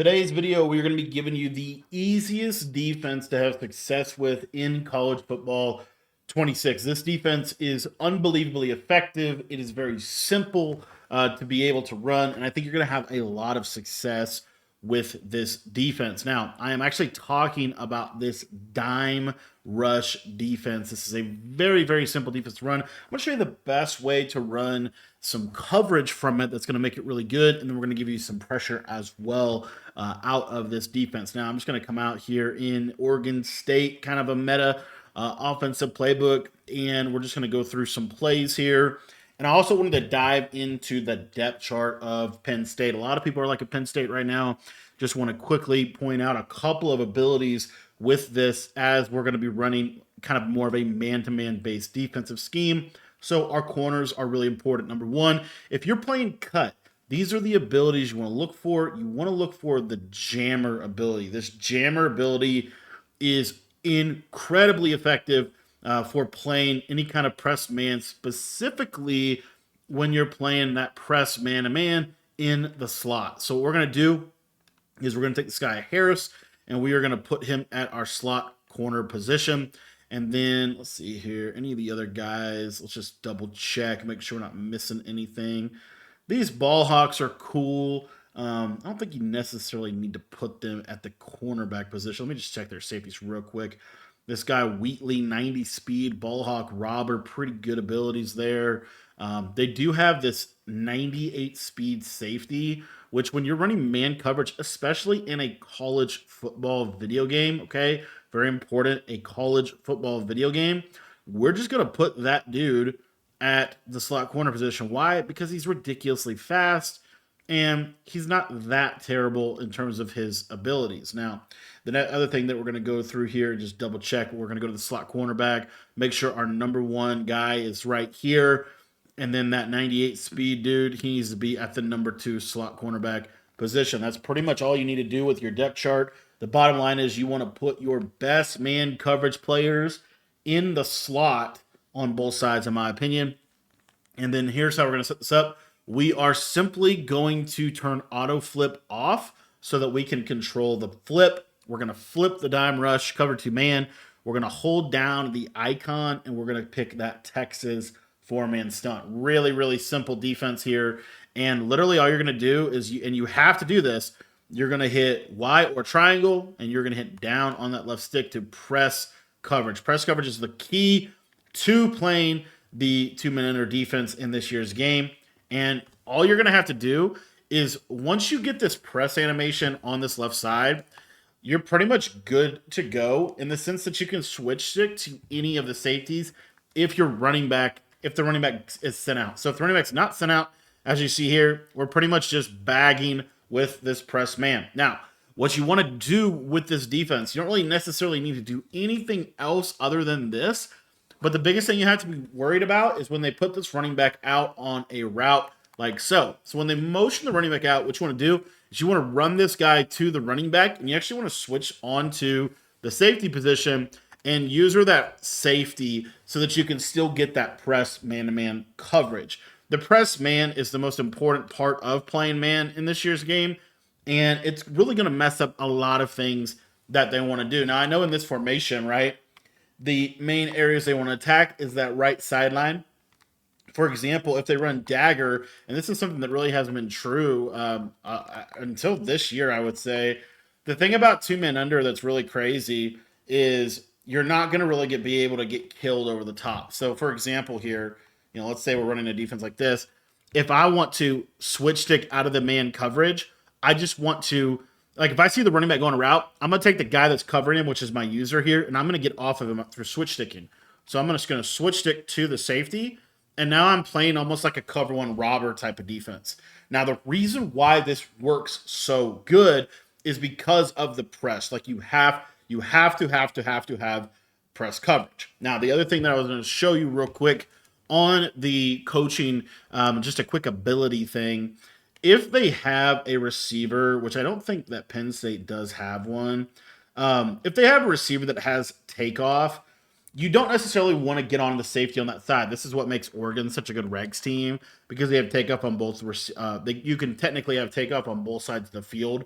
Today's video, we're going to be giving you the easiest defense to have success with in college football 26. This defense is unbelievably effective. It is very simple to be able to run, and I think you're going to have a lot of success with this defense. Now, I am actually talking about this dime rush defense. This is a very, very simple defense to run. I'm going to show you the best way to run some coverage from it that's going to make it really good, and then we're going to give you some pressure as well out of this defense. Now, I'm just going to come out here in Oregon State, kind of a meta offensive playbook, and we're just going to go through some plays here. And I also wanted to dive into the depth chart of Penn State. A lot of people are like at Penn State right now. Just want to quickly point out a couple of abilities with this as we're going to be running kind of more of a man-to-man based defensive scheme. So our corners are really important. Number one, if you're playing cut, these are the abilities you want to look for. You want to look for the jammer ability. This jammer ability is incredibly effective for playing any kind of press man, specifically when you're playing that press man-to-man in the slot. So what we're going to do is we're going to take this guy Harris, and we are going to put him at our slot corner position. And then let's see here, any of the other guys, let's just double check, make sure we're not missing anything. These ball hawks are cool. I don't think you necessarily need to put them at the cornerback position. Let me just check their safeties real quick. This guy Wheatley, 90 speed, ball hawk, robber, pretty good abilities there. They do have this 98 speed safety, which when you're running man coverage, especially in a college football video game, okay, very important, a college football video game, we're just going to put that dude at the slot corner position. Why? Because he's ridiculously fast, and he's not that terrible in terms of his abilities. Now, the other thing that we're going to go through here, just double check, we're going to go to the slot cornerback, make sure our number one guy is right here, and then that 98 speed dude, he needs to be at the number 2 slot cornerback position. That's pretty much all you need to do with your depth chart. The bottom line is you want to put your best man coverage players in the slot on both sides, in my opinion. And then here's how we're going to set this up. We are simply going to turn auto flip off so that we can control the flip. We're going to flip the dime rush, cover 2 man. We're going to hold down the icon, and we're going to pick that Texas 4-man stunt. Really, really simple defense here. And literally all you're going to do is, you have to do this, you're going to hit Y or triangle, and you're going to hit down on that left stick to press coverage. Press coverage is the key to playing the 2-man under defense in this year's game. And all you're going to have to do is once you get this press animation on this left side, you're pretty much good to go in the sense that you can switch stick to any of the safeties if the running back is sent out. So if the running back's not sent out, as you see here, we're pretty much just bagging with this press man. Now, what you want to do with this defense, you don't really necessarily need to do anything else other than this. But the biggest thing you have to be worried about is when they put this running back out on a route like so. So when they motion the running back out, what you want to do is you want to run this guy to the running back, and you actually want to switch onto the safety position and use that safety so that you can still get that press man-to-man coverage. The press man is the most important part of playing man in this year's game, and it's really going to mess up a lot of things that they want to do. Now, I know in this formation, right, the main areas they want to attack is that right sideline. For example, if they run dagger, and this is something that really hasn't been true until this year, I would say, the thing about 2-man under that's really crazy is you're not going to really be able to get killed over the top. So, for example, here, let's say we're running a defense like this. If I want to switch stick out of the man coverage, I just want to, like, if I see the running back going a route, I'm going to take the guy that's covering him, which is my user here, and I'm going to get off of him through switch sticking. So I'm just going to switch stick to the safety, and now I'm playing almost like a cover 1 robber type of defense. Now, the reason why this works so good is because of the press. Like, you have to have press coverage. Now, the other thing that I was going to show you real quick on the coaching, just a quick ability thing. If they have a receiver, which I don't think that Penn State does have one, if they have a receiver that has takeoff, you don't necessarily want to get on the safety on that side. This is what makes Oregon such a good regs team, because they have takeoff on both. You can technically have takeoff on both sides of the field.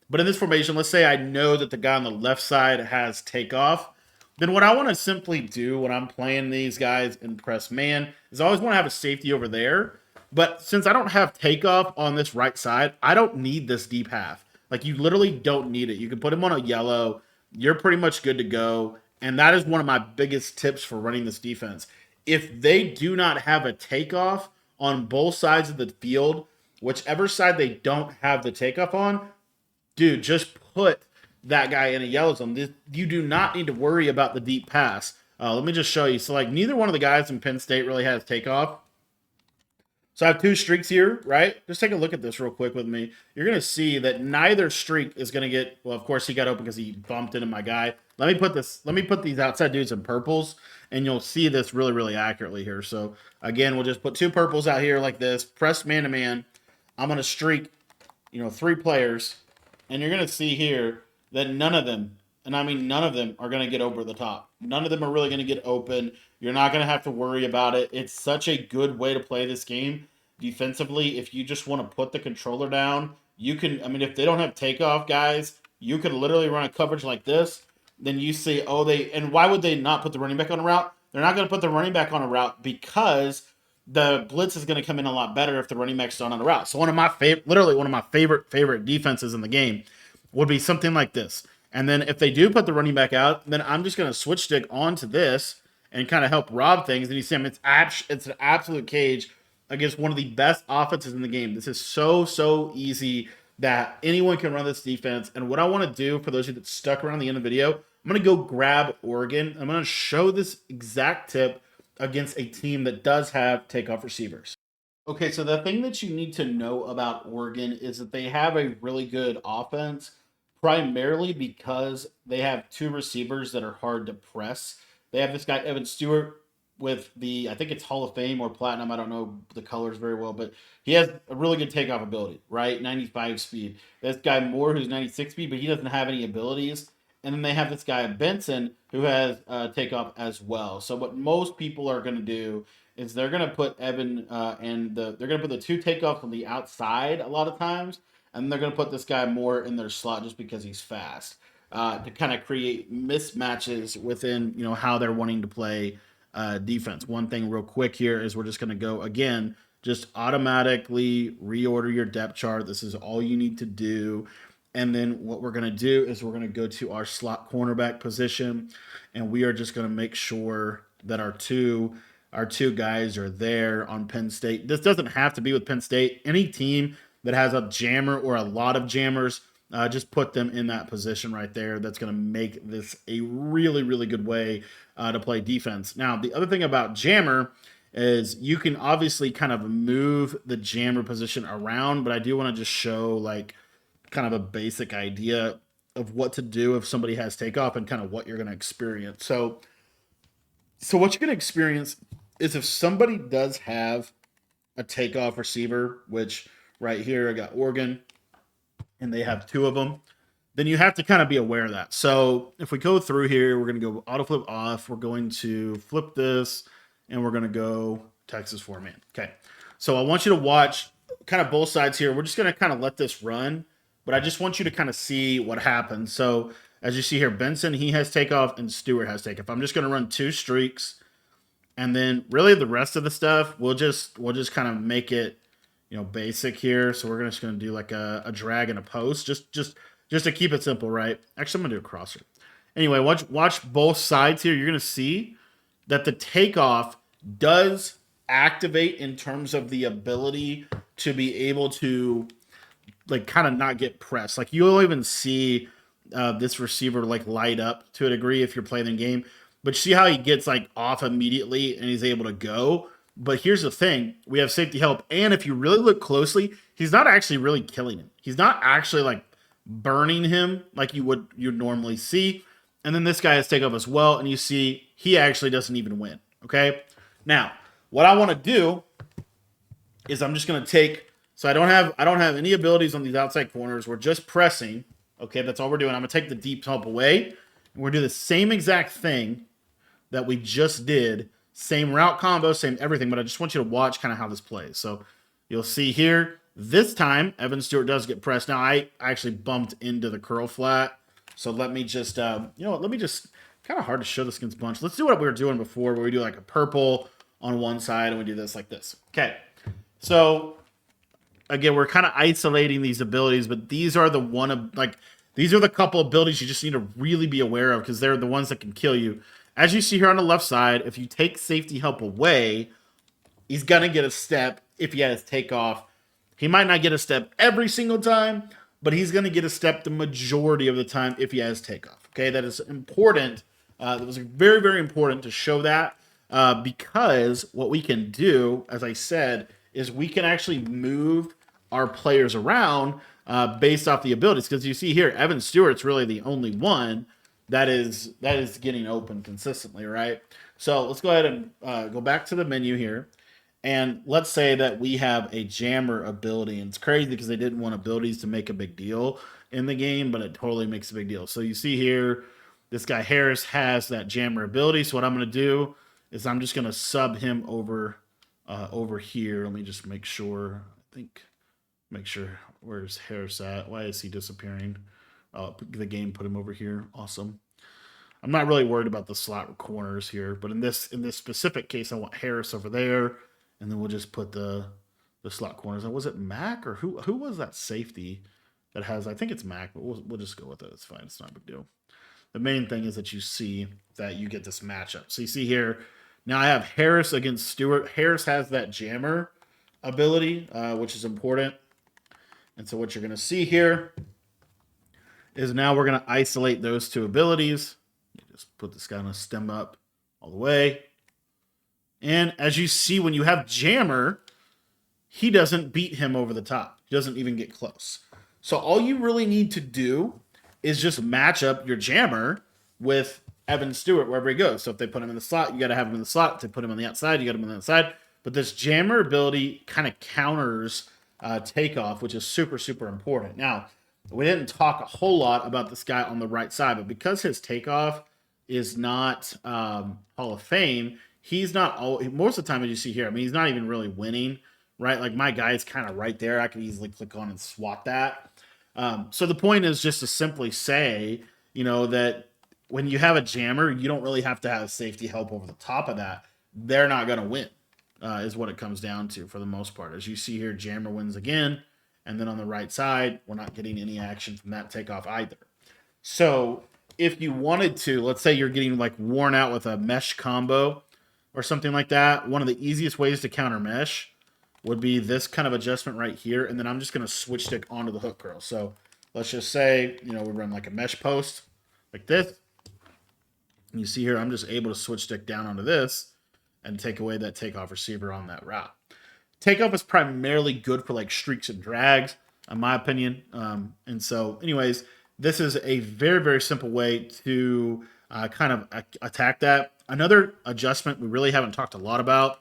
But in this formation, let's say I know that the guy on the left side has takeoff. Then what I want to simply do when I'm playing these guys in press man is I always want to have a safety over there. But since I don't have takeoff on this right side, I don't need this deep half. Like, you literally don't need it. You can put him on a yellow. You're pretty much good to go. And that is one of my biggest tips for running this defense. If they do not have a takeoff on both sides of the field, whichever side they don't have the takeoff on, dude, just put that guy in a yellow zone. You do not need to worry about the deep pass. Let me just show you. So, like, neither one of the guys in Penn State really has takeoff. So I have two streaks here, right? Just take a look at this real quick with me. You're going to see that neither streak is going to get, well, of course he got open because he bumped into my guy. Let me put these outside dudes in purples, and you'll see this really, really accurately here. So again, we'll just put two purples out here like this, press man-to-man. I'm going to streak, 3 players, and you're going to see here that none of them, and I mean none of them, are going to get over the top. None of them are really going to get open. You're not going to have to worry about it. It's such a good way to play this game defensively. If you just want to put the controller down, you can, I mean, if they don't have takeoff, guys, you could literally run a coverage like this. Then you say, and why would they not put the running back on a route? They're not going to put the running back on a route because the blitz is going to come in a lot better if the running back's not on a route. So one of my favorite defenses in the game would be something like this. And then if they do put the running back out, then I'm just going to switch stick onto this and kind of help rob things. And you see him, it's an absolute cage against one of the best offenses in the game. This is so easy that anyone can run this defense. And what I want to do, for those of you that stuck around the end of the video, I'm going to go grab Oregon. I'm going to show this exact tip against a team that does have takeoff receivers. Okay, so the thing that you need to know about Oregon is that they have a really good offense, primarily because they have 2 receivers that are hard to press. They have this guy, Evan Stewart, with I think it's Hall of Fame or Platinum. I don't know the colors very well, but he has a really good takeoff ability, right? 95 speed. This guy Moore, who's 96 speed, but he doesn't have any abilities. And then they have this guy Benson, who has takeoff as well. So what most people are going to do is they're going to put Evan they're going to put the 2 takeoffs on the outside a lot of times, and they're going to put this guy Moore in their slot just because he's fast, to kind of create mismatches within how they're wanting to play defense. One thing real quick here is we're just going to go again, just automatically reorder your depth chart. This is all you need to do. And then what we're going to do is we're going to go to our slot cornerback position, and we are just going to make sure that our two guys are there on Penn State. This doesn't have to be with Penn State. Any team that has a jammer or a lot of jammers, just put them in that position right there. That's going to make this a really, really good way to play defense. Now, the other thing about jammer is you can obviously kind of move the jammer position around, but I do want to just show like kind of a basic idea of what to do if somebody has takeoff and kind of what you're going to experience. So what you're going to experience is if somebody does have a takeoff receiver, which right here I got Oregon, and they have 2 of them, then you have to kind of be aware of that. So if we go through here, we're going to go auto flip off. We're going to flip this, and we're going to go Texas 4-man. Okay. So I want you to watch kind of both sides here. We're just going to kind of let this run, but I just want you to kind of see what happens. So as you see here, Benson, he has takeoff, and Stewart has takeoff. I'm just going to run 2 streaks, and then really the rest of the stuff, we'll just kind of make it, basic here. So we're just going to do like a drag and a post, just to keep it simple, right? Actually, I'm going to do a crosser. Anyway, watch both sides here. You're going to see that the takeoff does activate in terms of the ability to be able to like kind of not get pressed. Like you'll even see this receiver like light up to a degree if you're playing the game. But you see how he gets like off immediately and he's able to go. But here's the thing. We have safety help. And if you really look closely, he's not actually really killing him. He's not actually like burning him like you'd normally see. And then this guy has takeoff as well. And you see he actually doesn't even win. Okay. Now, what I want to do is I'm just going to take, so I don't have any abilities on these outside corners. We're just pressing. Okay. That's all we're doing. I'm going to take the deep help away. And we're going to do the same exact thing that we just did. Same route combo, same everything, but I just want you to watch kind of how this plays. So you'll see here, This time, Evan Stewart does get pressed. Now, I actually bumped into the curl flat. So let me just, you know what, let me just, kind of hard to show this against bunch. Let's do what we were doing before, where we do like a purple on one side and we do this like this. Okay. So again, we're kind of isolating these abilities, but these are the one of like these are the couple abilities you just need to really be aware of because they're the ones that can kill you. As you see here on the left side, if you take safety help away, he's gonna get a step if he has takeoff. He might not get a step every single time, but he's gonna get a step the majority of the time if he has takeoff. Okay, that is important. That was very, very important to show that because what we can do, as I said, is we can actually move our players around based off the abilities. Because you see here, Evan Stewart's really the only one that is getting open consistently, right? So let's go ahead and go back to the menu here. And let's say that we have a jammer ability. And it's crazy because they didn't want abilities to make a big deal in the game, but it totally makes a big deal. So you see here, this guy Harris has that jammer ability. So what I'm going to do is I'm just going to sub him over here. Let me just make sure. Make sure, where's Harris at? Why is he disappearing? The game put him over here. Awesome. I'm not really worried about the slot corners here, but in this specific case, I want Harris over there, and then we'll just put the slot corners. And was it Mac or who was that safety that has? I think it's Mac, but we'll just go with it. It's fine. It's not a big deal. The main thing is that you see that you get this matchup. So you see here, now I have Harris against Stewart. Harris has that jammer ability, which is important. And so what you're going to see here is now we're going to isolate those two abilities. Just put this guy on a stem up all the way. And as you see, when you have jammer, he doesn't beat him over the top. He doesn't even get close. So all you really need to do is just match up your jammer with Evan Stewart wherever he goes. So if they put him in the slot, you got to have him in the slot. If they put him on the outside, you got him on the outside. But this jammer ability kind of counters takeoff, which is super, super important. Now, we didn't talk a whole lot about this guy on the right side, but because his takeoff is not Hall of Fame, he's not most of the time, as you see here, I mean, he's not even really winning, right? Like my guy's kind of right there. I could easily click on and swap that. So the point is just to simply say, you know, that when you have a jammer, you don't really have to have safety help over the top of that. They're not going to win, is what it comes down to for the most part. As you see here, jammer wins again. And then on the right side, we're not getting any action from that takeoff either. So if you wanted to, let's say you're getting like worn out with a mesh combo or something like that, one of the easiest ways to counter mesh would be this kind of adjustment right here. And then I'm just going to switch stick onto the hook curl. So let's just say, you know, we run like a mesh post like this. And you see here, I'm just able to switch stick down onto this and take away that takeoff receiver on that route. Takeoff is primarily good for like streaks and drags, in my opinion. And so anyways, this is a very, very simple way to kind of attack that. Another adjustment we really haven't talked a lot about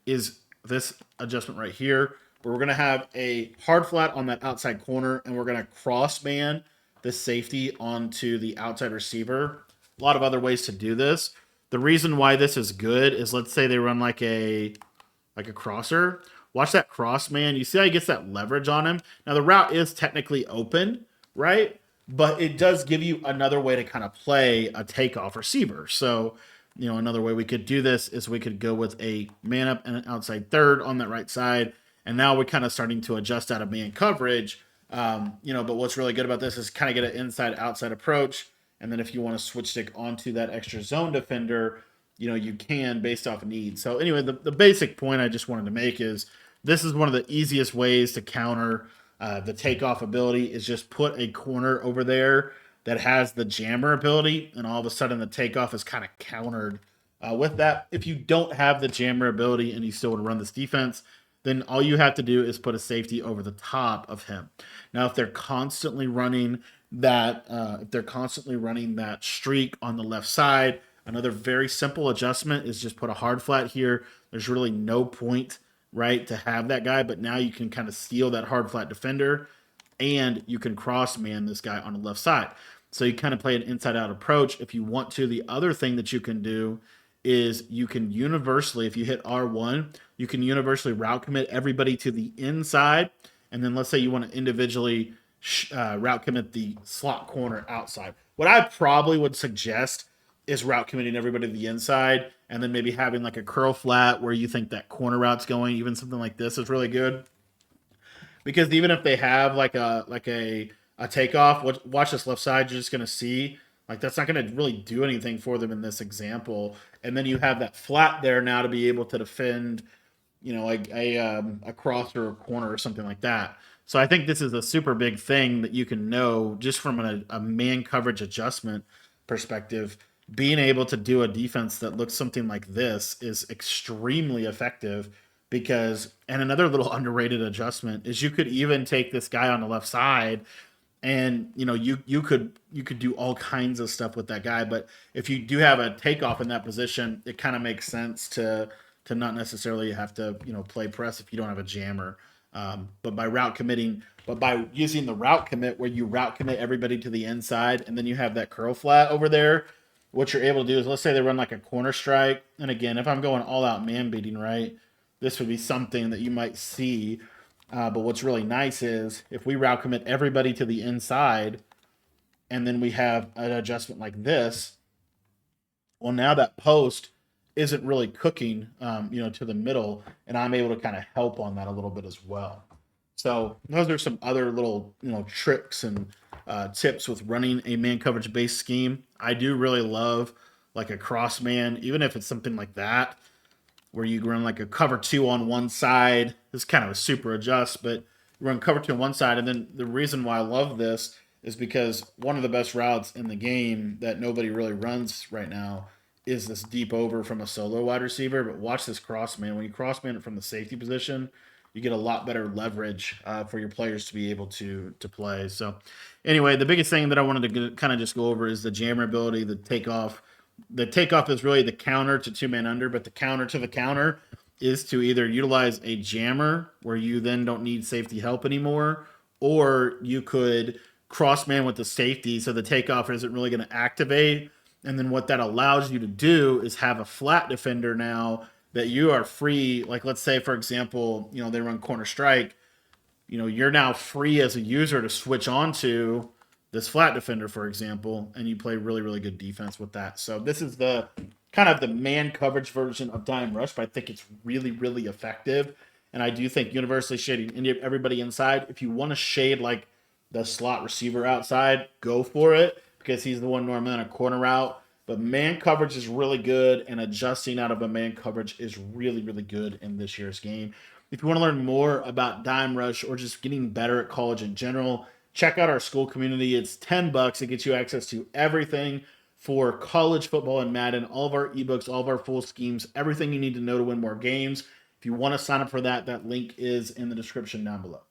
is this adjustment right here, where we're going to have a hard flat on that outside corner, and we're going to cross man this safety onto the outside receiver. A lot of other ways to do this. The reason why this is good is, let's say they run like a crosser. Watch that cross man. You see how he gets that leverage on him? Now the route is technically open, right? But it does give you another way to kind of play a takeoff receiver. So, you know, another way we could do this is we could go with a man up and an outside third on that right side. And now we're kind of starting to adjust out of man coverage. You know, but what's really good about this is kind of get an inside-outside approach. And then if you want to switch stick onto that extra zone defender, you know, you can based off need. So anyway, the basic point I just wanted to make is this is one of the easiest ways to counter the takeoff ability is just put a corner over there that has the jammer ability, and all of a sudden the takeoff is kind of countered with that. If you don't have the jammer ability and you still want to run this defense, then all you have to do is put a safety over the top of him. Now, if they're constantly running that, streak on the left side, another very simple adjustment is just put a hard flat here. There's really no point, right, to have that guy, but now you can kind of steal that hard flat defender, and you can cross man this guy on the left side. So you kind of play an inside out approach if you want to. The other thing that you can do is you can universally, if you hit R1, you can universally route commit everybody to the inside, and then let's say you want to individually route commit the slot corner outside. What I probably would suggest is route committing everybody to the inside, and then maybe having like a curl flat where you think that corner route's going. Even something like this is really good because even if they have like a takeoff, watch this left side. You're just gonna see like that's not gonna really do anything for them in this example. And then you have that flat there now to be able to defend, like a cross or a corner or something like that. So I think this is a super big thing that you can know just from a man coverage adjustment perspective. Being able to do a defense that looks something like this is extremely effective because, and another little underrated adjustment is you could even take this guy on the left side and you could do all kinds of stuff with that guy. But if you do have a takeoff in that position, it kind of makes sense to not necessarily have to play press if you don't have a jammer. But by using the route commit where you route commit everybody to the inside and then you have that curl flat over there, what you're able to do is, let's say they run like a corner strike, and again, if I'm going all out man beating, right, this would be something that you might see. But what's really nice is if we route commit everybody to the inside, and then we have an adjustment like this, well, now that post isn't really cooking, to the middle, and I'm able to kind of help on that a little bit as well. So those are some other little, tricks and tips with running a man coverage based scheme. I do really love like a cross man, even if it's something like that, where you run like a cover two on one side. This is kind of a super adjust, but you run cover two on one side. And then the reason why I love this is because one of the best routes in the game that nobody really runs right now is this deep over from a solo wide receiver. But watch this cross man. When you cross man it from the safety position, you get a lot better leverage for your players to be able to play. So anyway, the biggest thing that I wanted to kind of just go over is the jammer ability, the takeoff. The takeoff is really the counter to two man under, but the counter to the counter is to either utilize a jammer where you then don't need safety help anymore, or you could cross man with the safety so the takeoff isn't really going to activate. And then what that allows you to do is have a flat defender now that you are free. Like let's say, for example, they run corner strike. You're now free as a user to switch onto this flat defender, for example, and you play really, really good defense with that. So this is the kind of the man coverage version of dime rush, but I think it's really, really effective. And I do think universally shading everybody inside. If you want to shade like the slot receiver outside, go for it because he's the one normally on a corner route. But man coverage is really good, and adjusting out of a man coverage is really, really good in this year's game. If you want to learn more about dime rush or just getting better at college in general, check out our school community. It's $10. It gets you access to everything for college football and Madden, all of our ebooks, all of our full schemes, everything you need to know to win more games. If you want to sign up for that, that link is in the description down below.